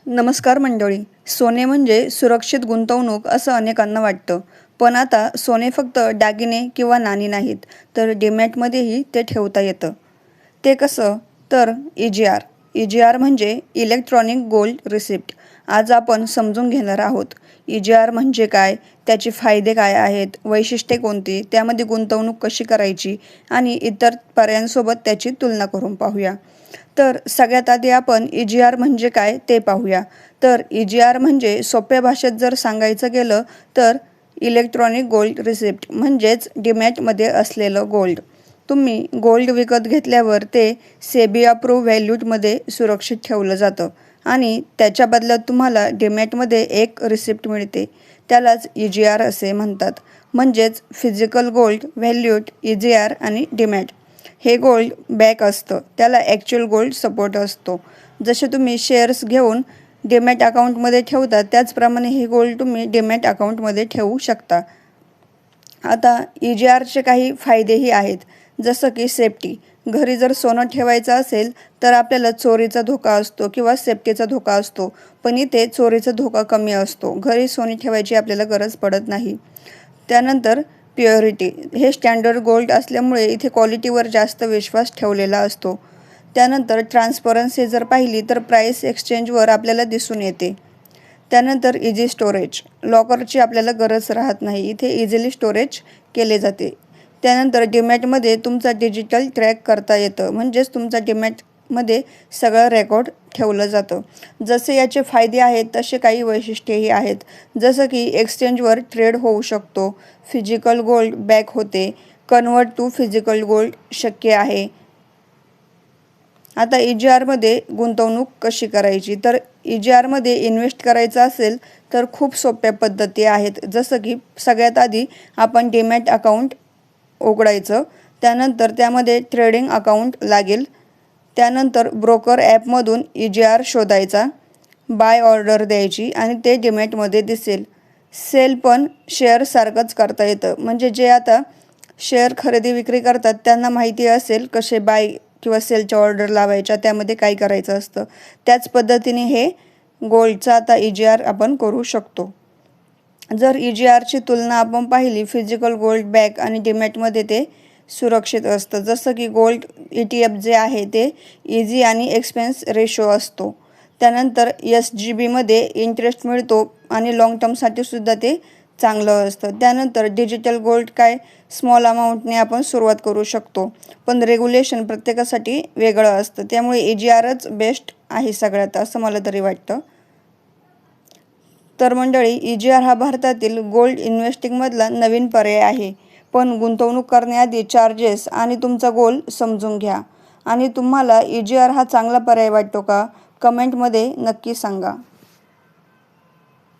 नमस्कार मंडळी. सोने म्हणजे सुरक्षित गुंतवणूक असं अनेकांना वाटतं. पण आता सोने फक्त दागिने किंवा नाणी नाहीत, तर डीमॅटमध्येही ते ठेवता येतं. ते कसं? तर EGR. EGR म्हणजे इलेक्ट्रॉनिक गोल्ड रिसिप्ट. आज आपण समजून घेणार आहोत. EGR म्हणजे काय, त्याचे फायदे काय आहेत, वैशिष्ट्ये कोणती, त्यामध्ये गुंतवणूक कशी करायची आणि इतर पर्यायांसोबत त्याची तुलना करून पाहूया. तर सगळ्यात आधी आपण EGR म्हणजे काय ते पाहूया. तर EGR म्हणजे सोप्या भाषेत जर सांगायचं गेलं तर इलेक्ट्रॉनिक गोल्ड रिसिप्ट म्हणजेच डीमॅटमध्ये असलेलं गोल्ड. तुम्ही गोल्ड विकत घेतल्यावर ते सेबी अप्रूव्ह व्हॅल्यूमध्ये सुरक्षित ठेवलं जातं आणि त्याच्या बदल्यात तुम्हाला डीमॅटमध्ये एक रिसिप्ट मिळते. त्यालाच EGR असे म्हणतात. म्हणजेच फिजिकल गोल्ड व्हॅल्यूट, EGR आणि डीमॅट. हे गोल्ड बॅक असतं, त्याला ॲक्च्युअल गोल्ड सपोर्ट असतो. जसे तुम्ही शेअर्स घेऊन डीमॅट अकाउंटमध्ये ठेवता, त्याचप्रमाणे हे गोल्ड तुम्ही डीमॅट अकाउंटमध्ये ठेवू शकता. आता EGRचे काही फायदेही आहेत, जसं की सेफ्टी. घरी जर सोनं ठेवायचं असेल तर आपल्याला चोरीचा धोका असतो किंवा सेफ्टीचा धोका असतो, पण इथे चोरीचा धोका कमी असतो. घरी सोने ठेवायची आपल्याला गरज पडत नाही. त्यानंतर प्युरिटी. हे स्टँडर्ड गोल्ड असल्यामुळे इथे क्वालिटीवर जास्त विश्वास ठेवलेला असतो. त्यानंतर ट्रान्सपरन्सी जर पाहिली तर प्राईस एक्सचेंजवर आपल्याला दिसून येते. त्यानंतर इझी स्टोरेज. लॉकरची आपल्याला गरज राहत नाही, इथे इझिली स्टोरेज केले जाते. त्यानंतर डीमॅटमध्ये तुमचा डिजिटल ट्रॅक करता येतं, म्हणजेच तुमचा डीमॅटमध्ये सगळं रेकॉर्ड ठेवलं जातं. जसे याचे फायदे आहेत तसे काही वैशिष्ट्येही आहेत, जसं की एक्सचेंजवर ट्रेड होऊ शकतो, फिजिकल गोल्ड बॅक होते, कन्वर्ट टू फिजिकल गोल्ड शक्य आहे. आता EGRमध्ये गुंतवणूक कशी करायची? तर EGRमध्ये इन्व्हेस्ट करायचं असेल तर खूप सोप्या पद्धती आहेत. जसं की सगळ्यात आधी आपण डीमॅट अकाउंट उघडायचं, त्यानंतर त्यामध्ये ट्रेडिंग अकाउंट लागेल. त्यानंतर ब्रोकर ॲपमधून EGR शोधायचा, बाय ऑर्डर द्यायची आणि ते डीमॅटमध्ये दिसेल. सेल पण शेअरसारखंच करता येतं, म्हणजे जे आता शेअर खरेदी विक्री करतात त्यांना माहिती असेल कसे बाय किंवा सेलच्या ऑर्डर लावायच्या, त्यामध्ये काय करायचं असतं. त्याच पद्धतीने हे गोल्डचा आता EGR आपण करू शकतो. जर EGRची तुलना आपण पाहिली, फिजिकल गोल्ड बॅक आणि डीमॅटमध्ये ते सुरक्षित असतं. जसं की गोल्ड ETF जे आहे ते इझी आणि एक्सपेन्स रेशो असतो. त्यानंतर SGBमध्ये इंटरेस्ट मिळतो आणि लाँग टर्मसाठी सुद्धा ते चांगलं असतं. त्यानंतर डिजिटल गोल्ड काय, स्मॉल अमाऊंटने आपण सुरुवात करू शकतो, पण रेग्युलेशन प्रत्येकासाठी वेगळं असतं. त्यामुळे EGRच बेस्ट आहे सगळ्यात, असं मला तरी वाटतं. तर मंडळी, EGR हा भारतातील गोल्ड इन्व्हेस्टिंगमधला नवीन पर्याय आहे. पण गुंतवणूक करण्याआधी चार्जेस आणि तुमचा गोल समजून घ्या. आणि तुम्हाला EGR हा चांगला पर्याय वाटतो का? कमेंटमध्ये नक्की सांगा.